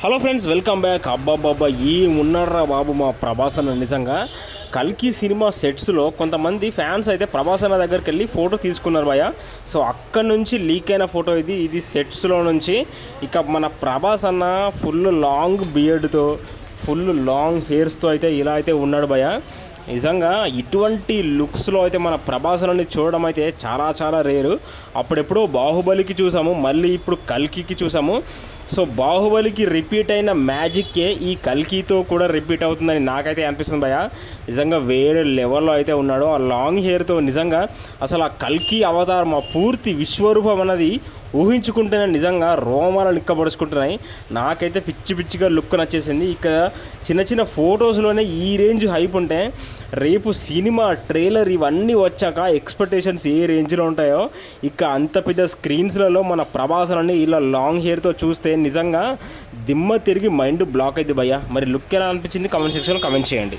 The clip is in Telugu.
Hello friends, welcome back. అబ్బాబ్బాబ్బా ఈ ఉన్నారా బాబు మా ప్రభాస్ అన్న. నిజంగా కల్కి సినిమా సెట్స్లో కొంతమంది ఫ్యాన్స్ అయితే ప్రభాస్ అన్న దగ్గరికి వెళ్ళి ఫోటో తీసుకున్నారు భయ్య. సో అక్కడ నుంచి లీక్ అయిన ఫోటో ఇది సెట్స్లో నుంచి. ఇక మన ప్రభాస్ అన్న ఫుల్ లాంగ్ బియర్డ్తో, ఫుల్ లాంగ్ హెయిర్స్తో అయితే ఇలా అయితే ఉన్నాడు భయ్య. నిజంగా ఇటువంటి లుక్స్లో అయితే మన ప్రభాస్ని చూడడం అయితే చాలా చాలా రేరు. అప్పుడెప్పుడో బాహుబలికి చూసాము, మళ్ళీ ఇప్పుడు కల్కికి చూసాము. సో బాహుబలికి రిపీట్ అయిన మ్యాజిక్కే ఈ కల్కితో కూడా రిపీట్ అవుతుందని నాకైతే అనిపిస్తుంది భయ్య. నిజంగా వేరే లెవెల్లో అయితే ఉన్నాడు ఆ లాంగ్ హెయిర్తో. నిజంగా అసలు ఆ కల్కి అవతారం, ఆ పూర్తి విశ్వరూపం అన్నది ఊహించుకుంటేనే నిజంగా రోమాలను నిక్కబడుచుకుంటున్నాయి. నాకైతే పిచ్చి పిచ్చిగా లుక్ నచ్చేసింది. ఇక చిన్న చిన్న ఫొటోస్లోనే ఈ రేంజ్ హైప్ ఉంటే, రేపు సినిమా ట్రైలర్ ఇవన్నీ వచ్చాక ఎక్స్పెక్టేషన్స్ ఏ రేంజ్లో ఉంటాయో, ఇక అంత పెద్ద స్క్రీన్స్లలో మన ప్రభాస్ని ఇలా లాంగ్ హెయిర్తో చూస్తే నిజంగా దిమ్మ తిరిగి మైండ్ బ్లాక్ అయింది భయ్య. మరి లుక్ ఎలా అనిపించింది కామెంట్ సెక్షన్లో కామెంట్ చేయండి.